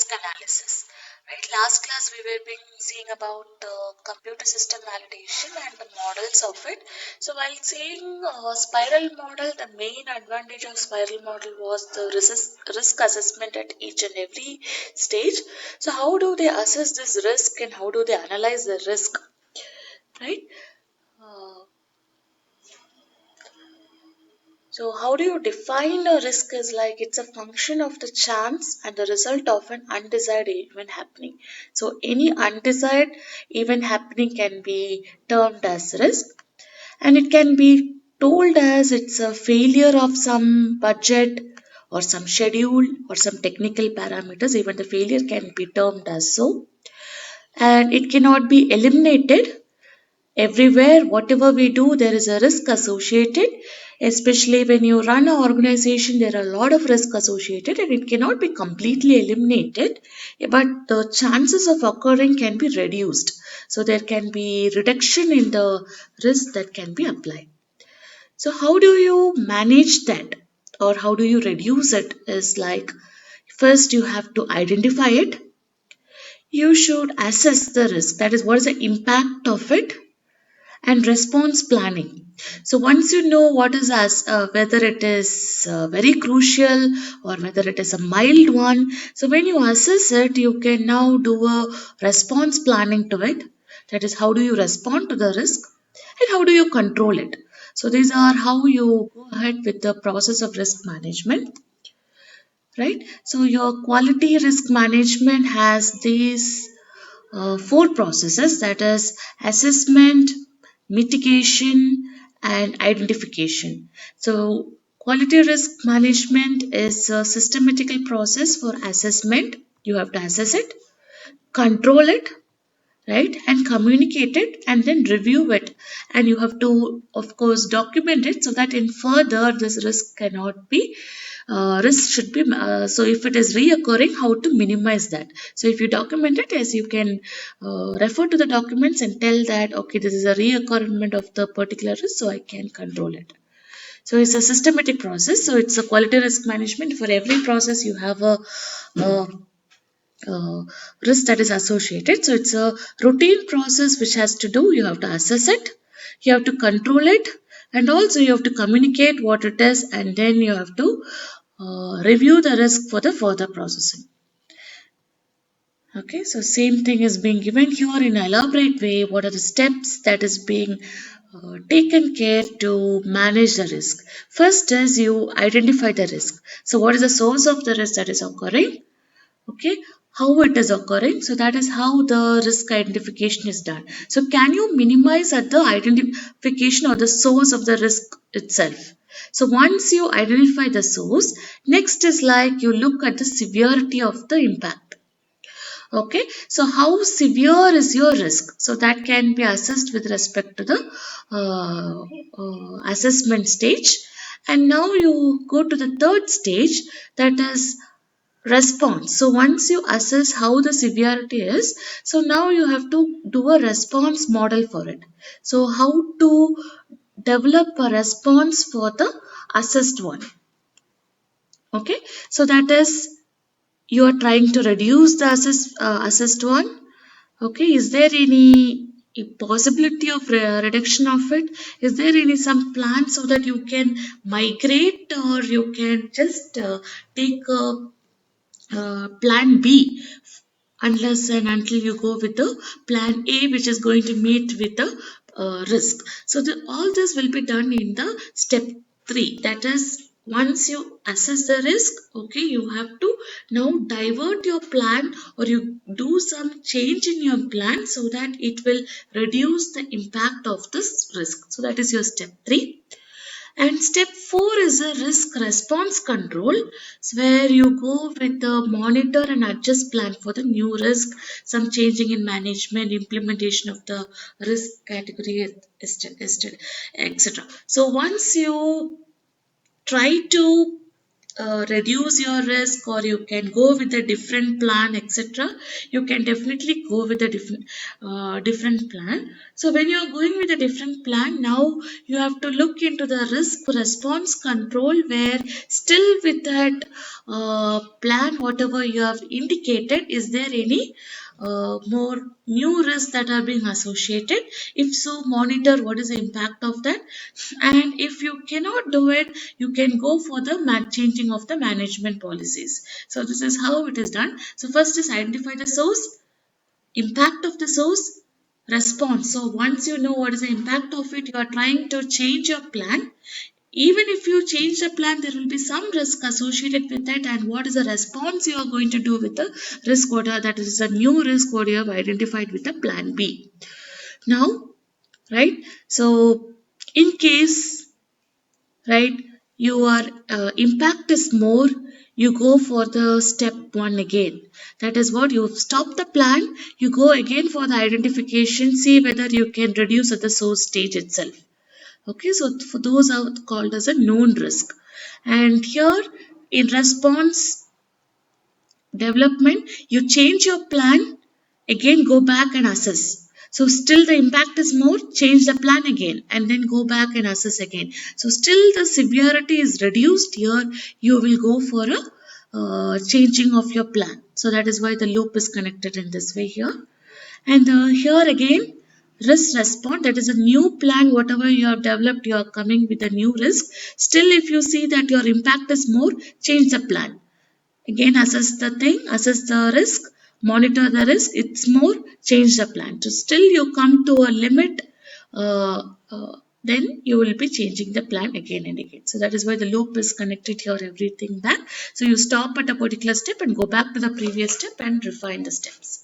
risk analysis. Right, last class we were being seeing about computer system validation and the models of it. So while saying spiral model, the main advantage of spiral model was the risk assessment at each and every stage. So how do they assess this risk and how do they analyze the risk, right? Uh, So, how do you define a risk? Is like it's a function of the chance and the result of an undesired event happening. So, any undesired event happening can be termed as risk, and it can be told as it's a failure of some budget or some schedule or some technical parameters. Even the failure can be termed as so, and it cannot be eliminated. Everywhere, whatever we do, there is a risk associated. Especially when you run an organization, there are a lot of risk associated and it cannot be completely eliminated, but the chances of occurring can be reduced. So there can be reduction in the risk that can be applied. So how do you manage that or how do you reduce it? Is like first you have to identify it. You should assess the risk. That is, what is the impact of it, and response planning. So once you know what is as whether it is very crucial or whether it is a mild one, so when you assess it, you can now do a response planning to it. That is, how do you respond to the risk and how do you control it. So these are how you go ahead with the process of risk management, right? So your quality risk management has these four processes, that is assessment, mitigation, and identification. So, quality risk management is a systematical process for assessment. You have to assess it, control it, right, and communicate it, and then review it. And you have to, of course, document it so that in further this risk cannot be risk should be so if it is reoccurring, how to minimize that. So if you document it, as you can refer to the documents and tell that okay, this is a reoccurrence of the particular risk, so I can control it. So it's a systematic process. So it's a quality risk management. For every process you have a uh, risk that is associated. So it's a routine process which has to do, you have to assess it, you have to control it, and also you have to communicate what it is, and then you have to review the risk for the further processing. Okay, so same thing is being given here in an elaborate way. What are the steps that is being taken care to manage the risk? First is you identify the risk. So what is the source of the risk that is occurring? Okay, how it is occurring, so that is how the risk identification is done. So can you minimize at the identification or the source of the risk itself? So once you identify the source, next is like you look at the severity of the impact. Okay, so how severe is your risk, so that can be assessed with respect to the assessment stage. And now you go to the third stage, that is response. So once you assess how the severity is, so now you have to do a response model for it. So how to develop a response for the assessed one. Okay, so that is, you are trying to reduce the assessed one. Okay, is there any possibility of reduction of it? Is there any some plan so that you can migrate, or you can just take a plan B unless and until you go with the plan A, which is going to meet with the risk. So all this will be done in the step 3. That is, once you assess the risk, okay, you have to now divert your plan, or you do some change in your plan so that it will reduce the impact of this risk. So that is your step 3. And step 4 is a risk response control, where you go with the monitor and adjust plan for the new risk, some changing in management, implementation of the risk category, etc. So once you try to reduce your risk, or you can go with a different plan, etc. You can definitely go with a different plan. So when you are going with a different plan, now you have to look into the risk response control, where still with that plan whatever you have indicated, is there any more new risks that are being associated? If so, monitor what is the impact of that. And if you cannot do it, you can go for the changing of the management policies. So this is how it is done. So first is identify the source, impact of the source, response. So once you know what is the impact of it, you are trying to change your plan. Even if you change the plan, there will be some risk associated with that. And what is the response you are going to do with the risk order? That is a new risk order you have identified with the plan B. Now, right? So in case, right, your impact is more, you go for the step one again. That is what, you stop the plan, you go again for the identification, see whether you can reduce at the source stage itself. Okay, so for those are called as a known risk. And here, in response development, you change your plan, again go back and assess. So still the impact is more, change the plan again and then go back and assess again. So still the severity is reduced, here you will go for a changing of your plan. So that is why the loop is connected in this way here. And here again, risk response, that is a new plan whatever you have developed, you are coming with a new risk. Still if you see that your impact is more, change the plan. Again, assess the thing, assess the risk, monitor the risk, it's more, change the plan. So still you come to a limit, uh, then you will be changing the plan again and again. So that is why the loop is connected here, everything back. So you stop at a particular step and go back to the previous step and refine the steps.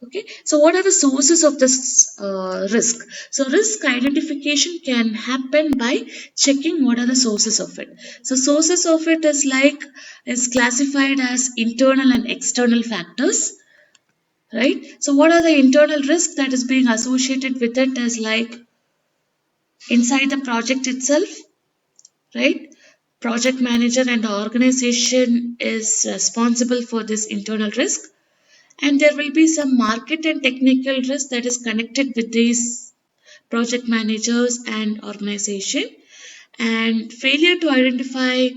Okay, so what are the sources of this risk? So risk identification can happen by checking what are the sources of it. So sources of it is classified as internal and external factors, right? So what are the internal risks that is being associated with it is like inside the project itself, right? Project manager and the organization is responsible for this internal risk, and there will be some market and technical risk that is connected with these project managers and organization. And failure to identify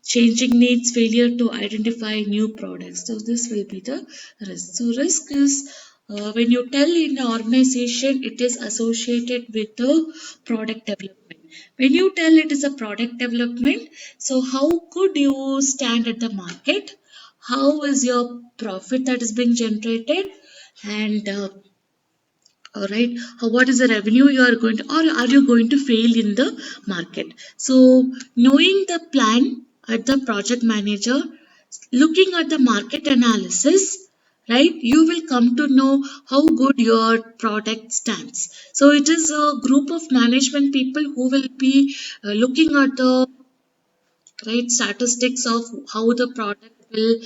changing needs, failure to identify new products, so this will be the risk. So risk is, when you tell in the organization, it is associated with the product development. When you tell it is a product development, so how could you stand at the market, how is your profit that is being generated, and all right, what is the revenue you are going to, or are you going to fail in the market? So knowing the plan at the project manager, looking at the market analysis, right, you will come to know how good your product stands. So it is a group of management people who will be looking at the right statistics of how the product will,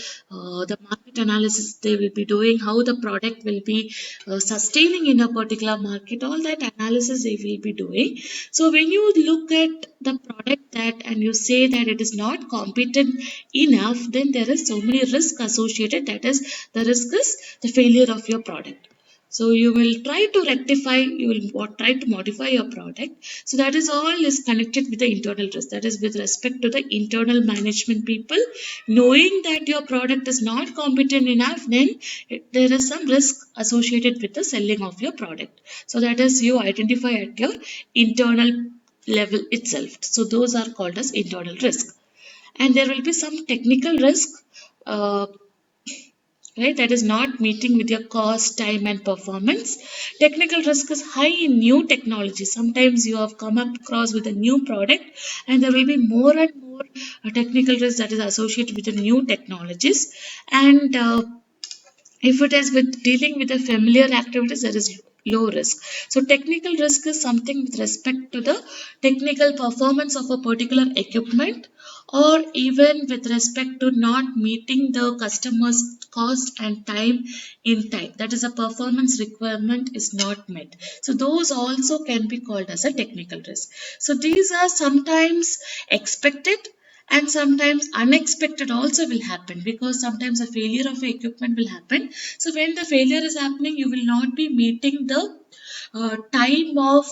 the market analysis they will be doing, how the product will be sustaining in a particular market, all that analysis they will be doing. So when you look at the product that and you say that it is not competent enough, then there is so many risks associated, that is, the risk is the failure of your product. So you will try to rectify, you will try to modify your product. So that is all is connected with the internal risk. That is with respect to the internal management people. Knowing that your product is not competent enough, then there is some risk associated with the selling of your product. So that is you identify at your internal level itself. So those are called as internal risk. And there will be some technical risk. Right, that is not meeting with your cost, time and performance. Technical risk is high in new technology. Sometimes you have come across with a new product and there will be more and more technical risk that is associated with the new technologies. And if it is with dealing with the familiar activities, there is low risk. So technical risk is something with respect to the technical performance of a particular equipment, or even with respect to not meeting the customer's cost and time in time. That is, a performance requirement is not met. So those also can be called as a technical risk. So these are sometimes expected And sometimes unexpected also will happen, because sometimes a failure of equipment will happen. So when the failure is happening, you will not be meeting the time of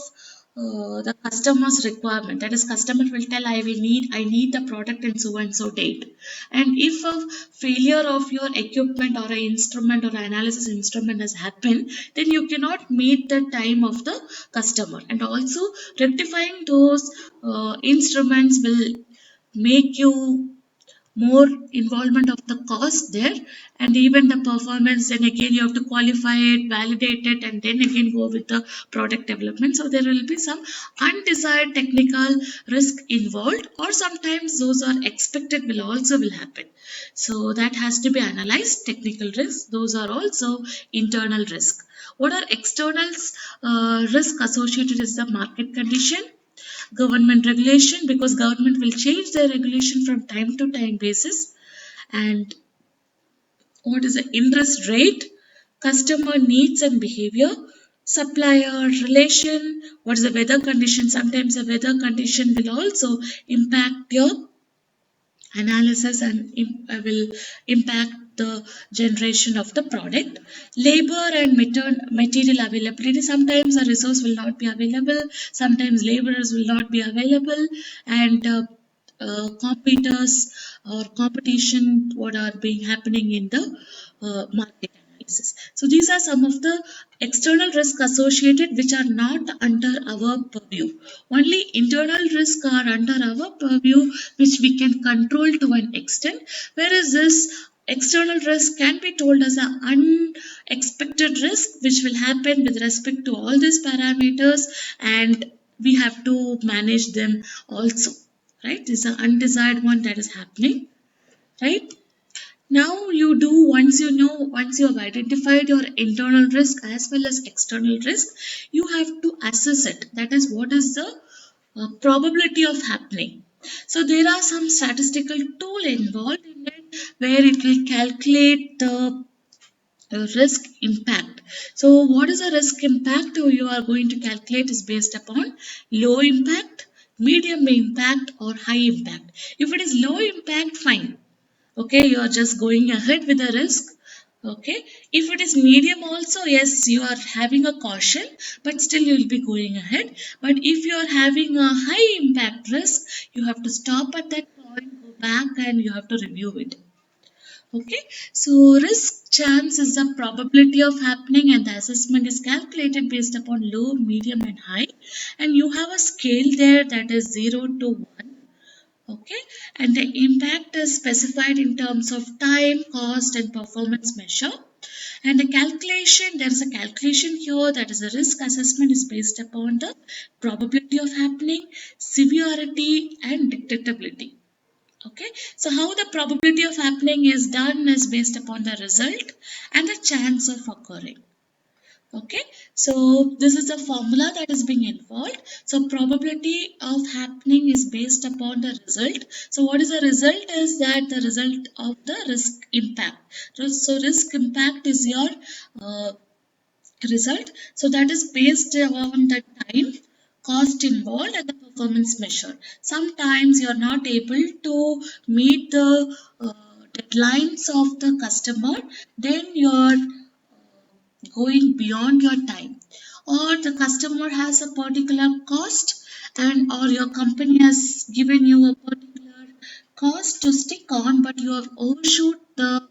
the customer's requirement. That is, customer will tell, I need the product in so and so date. And if a failure of your equipment or an instrument or analysis instrument has happened, then you cannot meet the time of the customer. And also, rectifying those instruments will make you more involvement of the cost there, and even the performance. Then again you have to qualify it, validate it, and then again go with the product development. So there will be some undesired technical risk involved, or sometimes those are expected will also will happen. So that has to be analyzed. Technical risks, those are also internal risk. What are externals? Risk associated is the market condition, government regulation, because government will change their regulation from time to time basis. And what is the interest rate, customer needs and behavior, supplier relation, what is the weather condition. Sometimes the weather condition will also impact your analysis and will impact the generation of the product. Labor and material availability, sometimes a resource will not be available, sometimes laborers will not be available. And competitors or competition, what are being happening in the market analysis. So these are some of the external risks associated which are not under our purview. Only internal risks are under our purview, which we can control to an extent, whereas this external risk can be told as an unexpected risk which will happen with respect to all these parameters, and we have to manage them also, right? This is an undesired one that is happening, right? Now you do, once you have identified your internal risk as well as external risk, you have to assess it. That is, what is the probability of happening. So there are some statistical tool involved in it where it will calculate the risk impact. So what is the risk impact you are going to calculate is based upon low impact, medium impact or high impact. If it is low impact, fine. Okay, you are just going ahead with the risk. Okay, if it is medium also, yes, you are having a caution, but still you will be going ahead. But if you are having a high impact risk, you have to stop at that point, go back, and you have to review it. Okay, so risk chance is the probability of happening, and the assessment is calculated based upon low, medium, and high. And you have a scale there that is 0 to 1. Okay, and the impact is specified in terms of time, cost, and performance measure. And the calculation, there is a calculation here, that is the risk assessment is based upon the probability of happening, severity, and detectability. Okay, so how the probability of happening is done is based upon the result and the chance of occurring. Okay, so this is the formula that is being involved. So probability of happening is based upon the result. So what is the result is that the result of the risk impact. So risk impact is your uh, result. So that is based on the time, cost involved and the performance measure. Sometimes you are not able to meet the deadlines of the customer, then you are going beyond your time, or the customer has a particular cost, and or your company has given you a particular cost to stick on, but you have overshoot the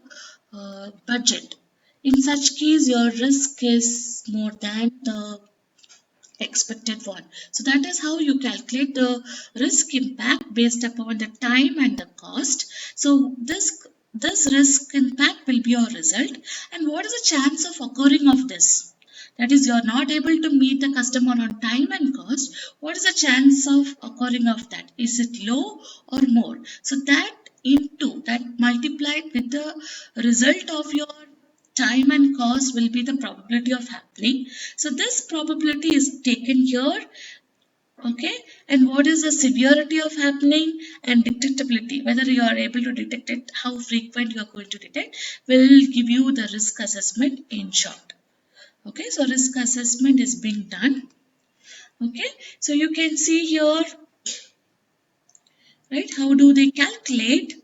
budget. In such case, your risk is more than the expected one. So that is how you calculate the risk impact based upon the time and the cost. So this risk impact will be your result. And what is the chance of occurring of this? That is, you are not able to meet the customer on time and cost. What is the chance of occurring of that? Is it low or more? So that into that multiplied with the result of your time and cost will be the probability of happening. So this probability is taken here. Okay, and what is the severity of happening and detectability, whether you are able to detect it, how frequent you are going to detect, will give you the risk assessment in short. Okay, so risk assessment is being done. Okay, so you can see here right? How do they calculate,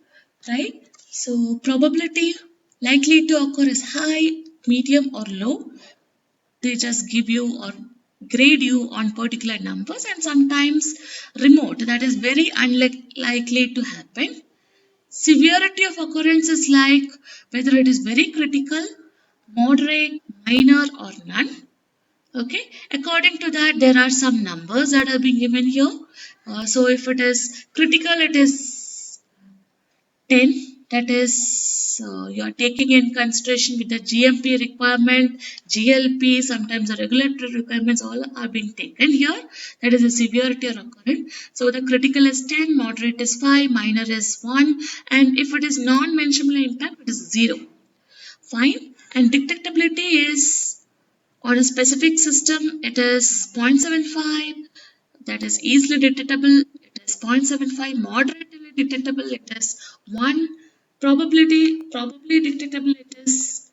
right? So probability likely to occur is high, medium or low. They just give you or grade you on particular numbers, and sometimes remote, that is very unlikely to happen. Severity of occurrence is like whether it is very critical, moderate, minor or none. Okay, according to that, there are some numbers that are being given here. So if it is critical, it is 10. That is, you are taking in consideration with the GMP requirement, GLP, sometimes the regulatory requirements, all are being taken here. That is the severity or occurrence. So the critical is 10, moderate is 5, minor is 1, and if it is non-mentionable impact, it is 0. Fine. And detectability is on a specific system, it is 0.75, that is easily detectable, it is 0.75, moderately detectable, it is 1, probably detectable, it is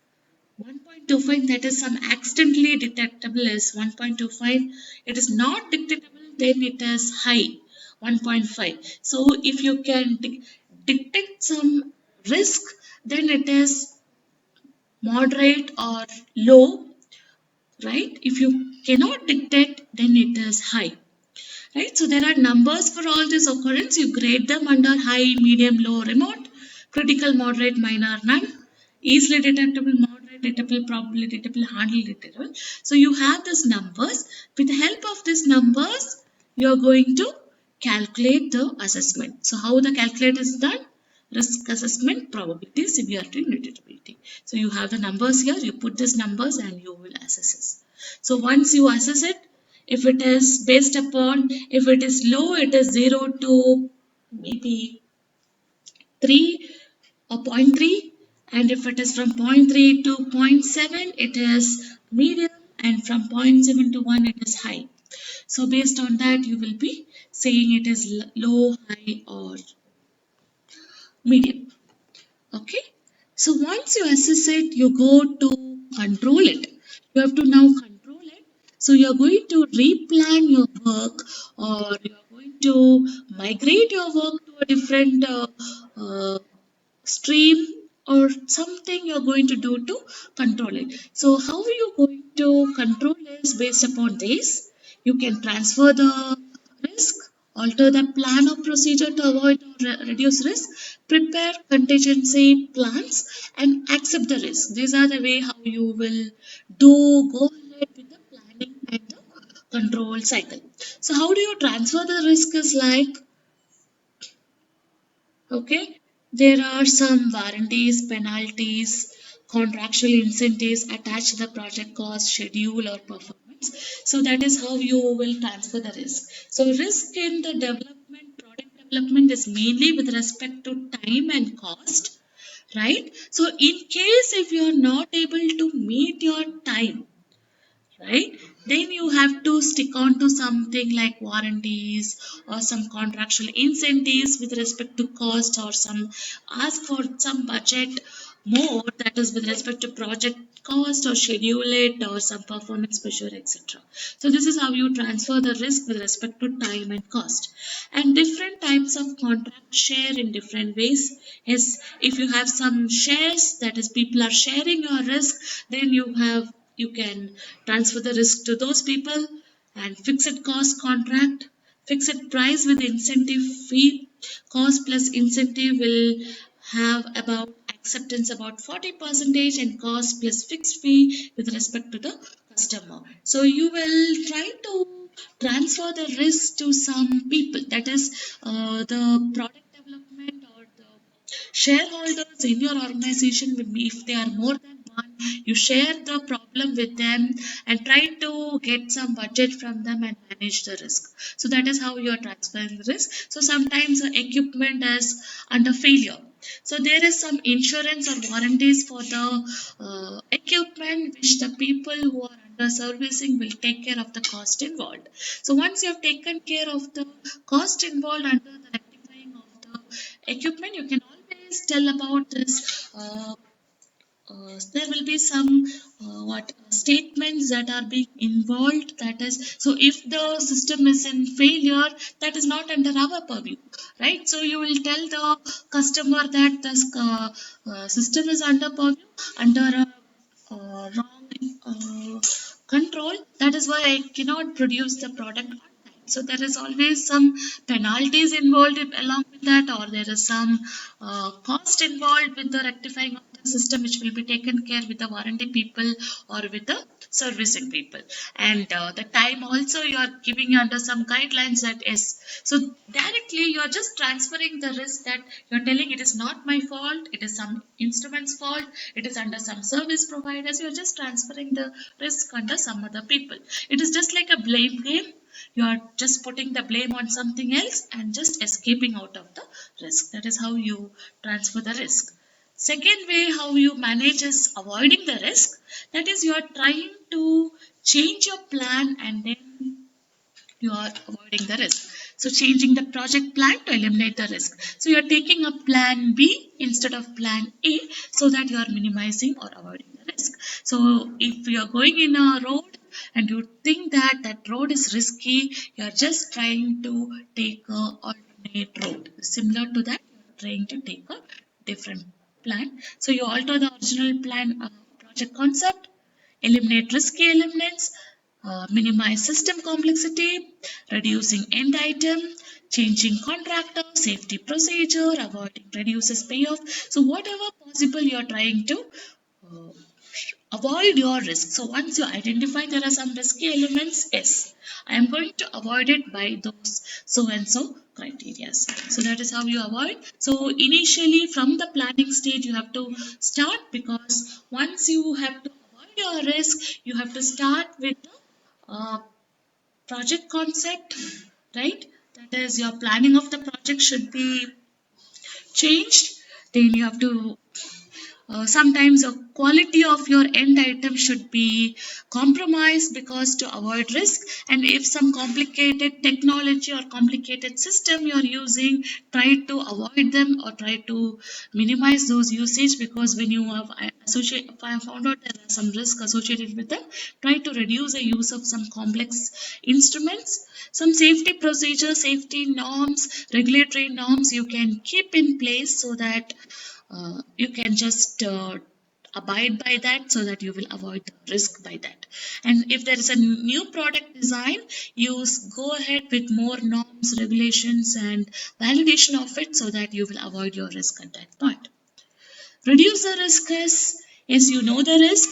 1.25, that is some accidentally detectable is 1.25, it is not detectable, then it is high, 1.5. So if you can detect some risk, then it is moderate or low, right? If you cannot detect, then it is high, right? So there are numbers for all this occurrence. You grade them under high, medium, low, remote, critical, moderate, minor, none, easily detectable, moderate, detectable, probably detectable, hardly detectable. So you have these numbers. With the help of these numbers, you are going to calculate the assessment. So how the calculate is done? Risk assessment, probability, severity, and detectability. So you have the numbers here. You put these numbers and you will assess it. So once you assess it, if it is based upon, if it is low, it is 0 to maybe 3 or zero point 0.3, and if it is from zero point 0.3 to zero point 0.7, it is medium, and from zero point 0.7 to 1, it is high. So based on that, you will be saying it is low, high or medium. Okay. So once you assess it, you go to control it. You have to now control it. So you are going to replan your work, or you are going to migrate your work to a different stream, or something you're going to do to control it. So how are you going to control is based upon this. You can transfer the risk, alter the plan or procedure to avoid or reduce risk, prepare contingency plans, and accept the risk. These are the way how you will go ahead with the planning and the control cycle. So how do you transfer the risk is like, okay, there are some warranties, penalties, contractual incentives attached to the project cost, schedule, or performance. So that is how you will transfer the risk. So risk in the development, product development is mainly with respect to time and cost, right? So in case if you are not able to meet your time, right? Then you have to stick on to something like warranties or some contractual incentives with respect to cost, or some ask for some budget more, that is with respect to project cost or schedule it or some performance measure, etc. So this is how you transfer the risk with respect to time and cost. And different types of contract share in different ways. Yes, if you have some shares, that is people are sharing your risk, then you can transfer the risk to those people. And fixed cost contract, fixed price with incentive fee, cost plus incentive will have about acceptance about 40 percentage, and cost plus fixed fee with respect to the customer. So you will try to transfer the risk to some people, that is the product development or the shareholders in your organization. If they are more than one, you share the problem with them and try to get some budget from them and manage the risk. So that is how you are transferring the risk. So sometimes the equipment is under failure, so there is some insurance or warranties for the equipment, which the people who are under servicing will take care of the cost involved. So once you have taken care of the cost involved under the rectifying of the equipment, you can always tell about this there will be some what statements that are being involved. That is, so if the system is in failure, that is not under our purview, right? So you will tell the customer that the system is under purview, under wrong control. That is why I cannot produce the product on time. So there is always some penalties involved along with that, or there is some cost involved with the rectifying of the system, which will be taken care with the warranty people or with the servicing people. And the time also you are giving under some guidelines that is. So directly you are just transferring the risk, that you are telling it is not my fault, it is some instrument's fault, it is under some service providers. You are just transferring the risk under some other people. It is just like a blame game. You are just putting the blame on something else and just escaping out of the risk. That is how you transfer the risk. Second way how you manage is avoiding the risk. That is, you are trying to change your plan and then you are avoiding the risk. So changing the project plan to eliminate the risk. So you are taking a plan B instead of plan A, so that you are minimizing or avoiding the risk. So if you are going in a road and you think that that road is risky, you are just trying to take a alternate road. Similar to that, you are trying to take a different plan. So you alter the original plan project concept, eliminate risky elements, minimize system complexity, reducing end item, changing contractor, safety procedure, avoiding reduces payoff. So whatever possible you are trying to uh, avoid your risk. So once you identify there are some risky elements, yes, I am going to avoid it by those so and so criteria. So that is how you avoid. So initially from the planning stage you have to start, because once you have to avoid your risk, you have to start with the project concept, right? That is, your planning of the project should be changed. Then you have to sometimes the quality of your end item should be compromised, because to avoid risk. And if some complicated technology or complicated system you are using, try to avoid them or try to minimize those usage, because when you have associate, if I found out there are some risk associated with them, try to reduce the use of some complex instruments. Some safety procedures, safety norms, regulatory norms you can keep in place, so that you can just abide by that, so that you will avoid the risk by that. And if there is a new product design, you go ahead with more norms, regulations, and validation of it, so that you will avoid your risk at that point. Reduce the risk is you know the risk,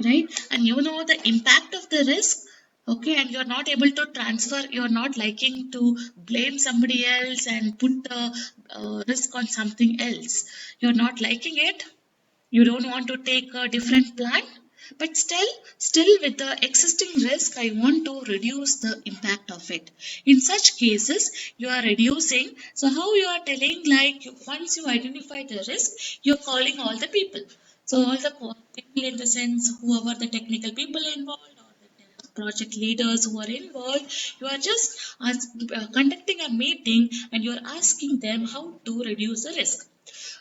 right? And you know the impact of the risk. Okay, and you're not able to transfer, you're not liking to blame somebody else and put the risk on something else. You're not liking it, you don't want to take a different plan, but still with the existing risk I want to reduce the impact of it. In such cases you are reducing. So how you are telling, like once you identify the risk, you're calling all the people. So all the people, in the sense whoever the technical people involved or the project leaders who are involved, you are just conducting a meeting and you are asking them how to reduce the risk,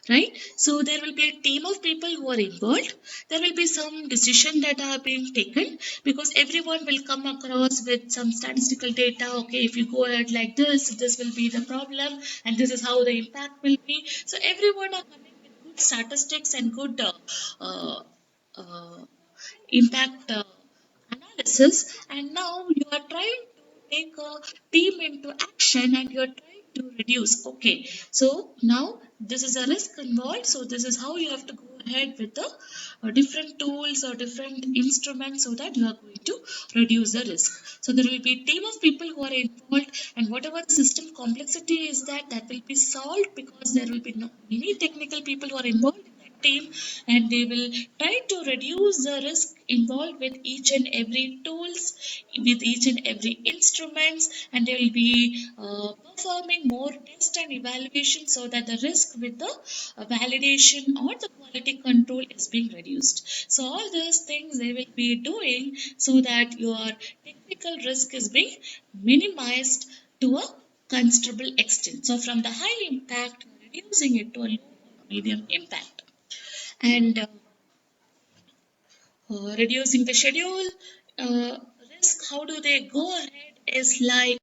right? So there will be a team of people who are involved. There will be some decision that are being taken, because everyone will come across with some statistical data. Okay, if you go ahead like this will be the problem, and this is how the impact will be. So everyone are coming with good statistics and good uh, uh, impact analysis, and now you are trying to take a team into action and you are trying to reduce. Okay, so now this is a risk involved, so this is how you have to go ahead with the different tools or different instruments, so that you are going to reduce the risk. So there will be a team of people who are involved, and whatever the system complexity is, that will be solved, because there will be many technical people who are involved in that team, and they will try to reduce the risk involved with each and every tools, with each and every instruments, and they will be performing more test and evaluation, so that the risk with the validation or the quality control is being reduced. So all these things they will be doing, so that your technical risk is being minimized to a considerable extent. So from the high impact, reducing it to a low or medium impact. And reducing the schedule uh, risk, how do they go ahead is like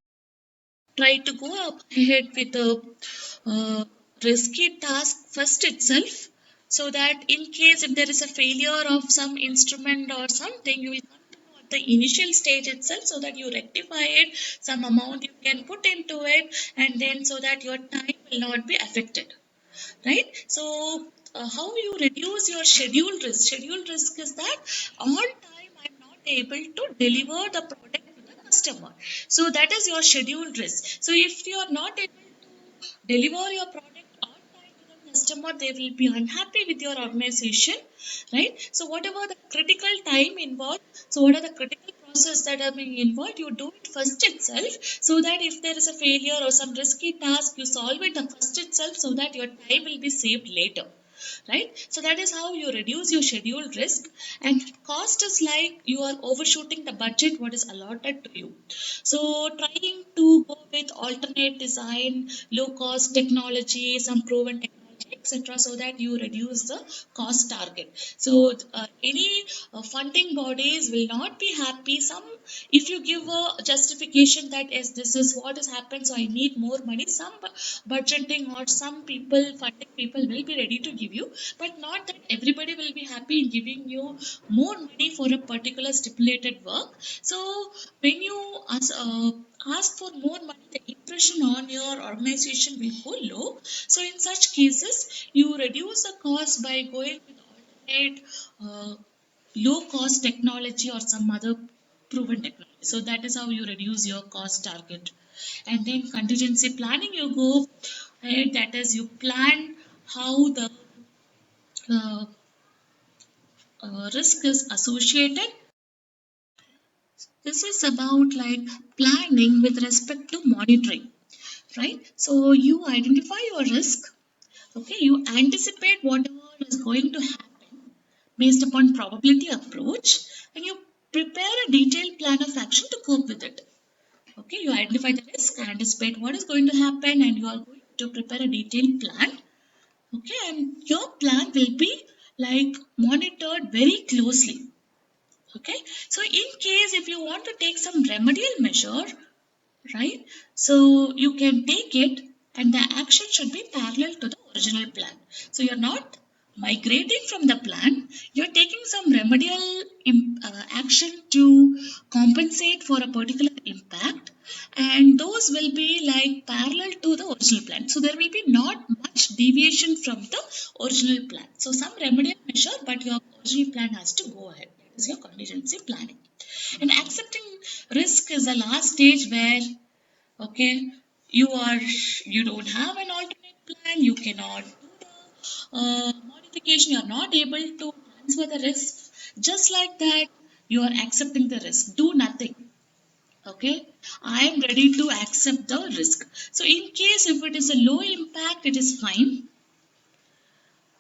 try to go up ahead with a risky task first itself, so that in case if there is a failure of some instrument or something, you will come to know at the initial stage itself, so that you rectify it, some amount you can put into it, and then so that your time will not be affected, right? So how you reduce your schedule risk? Schedule risk is that on time I'm not able to deliver the product to the customer. So that is your schedule risk. So if you are not able to deliver your product on time to the customer, they will be unhappy with your organization, right? So whatever the critical time involved, so what are the critical process that are being involved, you do it first itself, so that if there is a failure or some risky task, you solve it the first itself, so that your time will be saved later, right? So that is how you reduce your schedule risk. And cost is like you are overshooting the budget what is allotted to you. So trying to go with alternate design, low cost technology, some proven technology, etc., so that you reduce the cost target. So any funding bodies will not be happy. Some, if you give a justification that yes, this is what has happened, so I need more money, some budgeting or some people funding people will be ready to give you, but not that everybody will be happy in giving you more money for a particular stipulated work. So when you ask for more money, the impression on your organization will go low. So in such cases, you reduce the cost by going with alternate low cost technology or some other proven technology. So that is how you reduce your cost target. And then contingency planning, you go ahead, that is you plan how the uh, risk is associated. This is about like planning with respect to monitoring, right? So you identify your risk, okay, you anticipate whatever is going to happen based upon probability approach, and you prepare a detailed plan of action to cope with it. Okay, you identify the risk, anticipate what is going to happen, and you are going to prepare a detailed plan. Okay, and your plan will be like monitored very closely. Okay, so in case if you want to take some remedial measure, right? So you can take it, and the action should be parallel to the original plan. So you're not migrating from the plan, you're taking some remedial action to compensate for a particular impact, and those will be like parallel to the original plan. So there will be not much deviation from the original plan. So some remedial measure, but your original plan has to go ahead. That is your contingency planning. And accepting risk is the last stage where, okay, you are you don't have an alternate plan, you cannot do the modification, you are not able to transfer the risk. Just like that, you are accepting the risk. Do nothing. Okay, I am ready to accept the risk. So in case if it is a low impact, it is fine.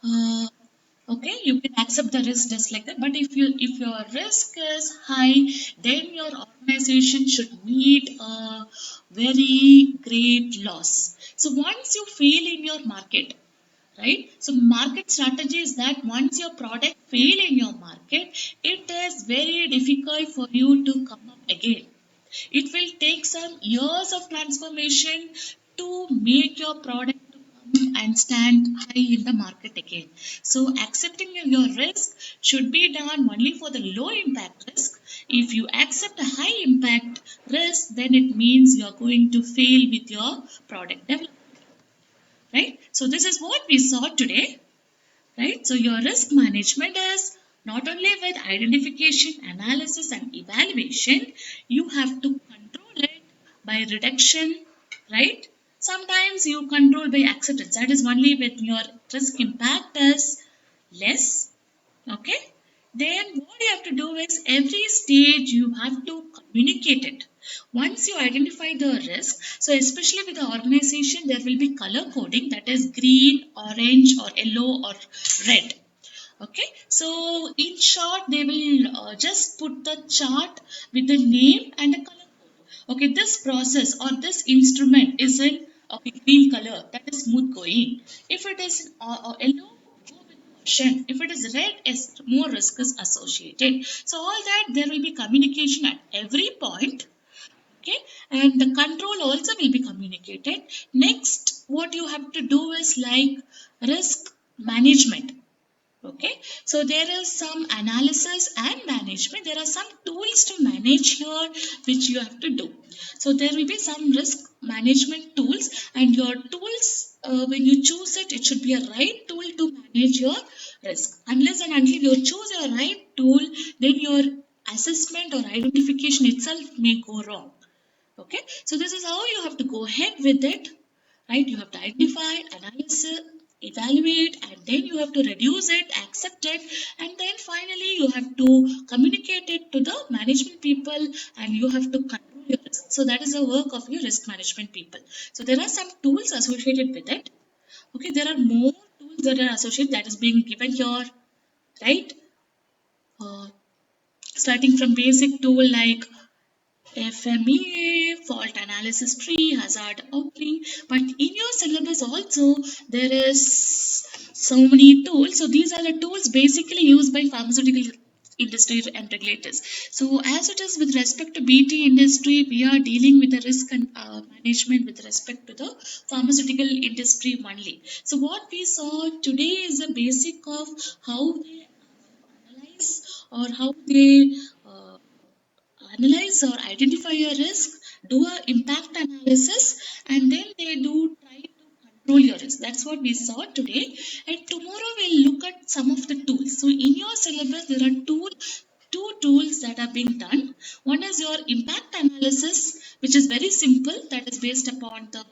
Uh, okay, you can accept the risk just like that. But if your risk is high, then your organization should meet a very great loss. So once you fail in your market, right? So market strategy is that once your product fail in your market, it is very difficult for you to come up again. It will take some years of transformation to make your product to come and stand high in the market again. So accepting your risk should be done only for the low impact risk. If you accept a high impact risk, then it means you are going to fail with your product development, right? So this is what we saw today, right? So your risk management is not only with identification, analysis, and evaluation, you have to control it by reduction, right? Sometimes you control by acceptance. That is only when your risk impact is less. Okay, then what you have to do is every stage you have to communicate it. Once you identify the risk, so especially with the organization, there will be color coding, that is green, orange, or yellow, or red. Okay, so in short, they will just put the chart with the name and the color code. Okay, this process or this instrument is in, okay, green color, that is smooth going. If it is yellow, go with option. If it is red, is more risk is associated. So all that there will be communication at every point. Okay, and the control also will be communicated. Next, what you have to do is like risk management. Okay, so there is some analysis and management. There are some tools to manage here which you have to do. So there will be some risk management tools, and your tools, when you choose it, it should be a right tool to manage your risk. Unless and until you choose a right tool, then your assessment or identification itself may go wrong. Okay, so this is how you have to go ahead with it, right? You have to identify, analyze, evaluate, and then you have to reduce it, accept it, and then finally you have to communicate it to the management people, and you have to control your risk. So that is the work of your risk management people. So there are some tools associated with it. Okay, there are more tools that are associated that is being given here, right? Uh, Starting from basic tool like FMEA, fault analysis tree, hazard outline. But in your syllabus also, there is so many tools. So these are the tools basically used by pharmaceutical industry and regulators. So as it is with respect to BT industry, we are dealing with the risk and management with respect to the pharmaceutical industry only. So what we saw today is a basic of how they analyze or how they analyze or identify a risk, do a impact analysis, and then they do try to control your risk. That's what we saw today. And tomorrow we'll look at some of the tools. So in your syllabus, there are two tools that are being done. One is your impact analysis, which is very simple, that is based upon the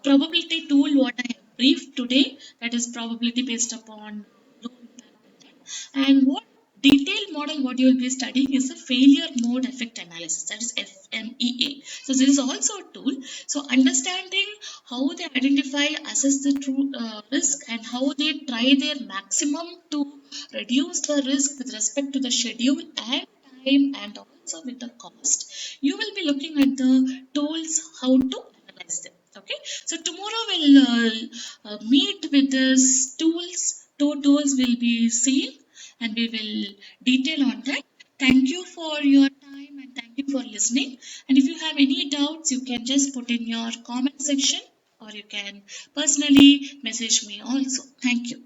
probability tool what I have briefed today, that is probability based upon low impact method. And what detailed model what you will be studying is a failure mode effect analysis, that is FMEA. So this is also a tool. So understanding how they identify, assess the true risk, and how they try their maximum to reduce the risk with respect to the schedule and time, and also with the cost. You will be looking at the tools how to analyze them. Okay, so tomorrow we'll meet with these tools. Two tools will be seen, and we will detail on that. Thank you for your time and thank you for listening. And if you have any doubts, you can just put in your comment section, or you can personally message me also. Thank you.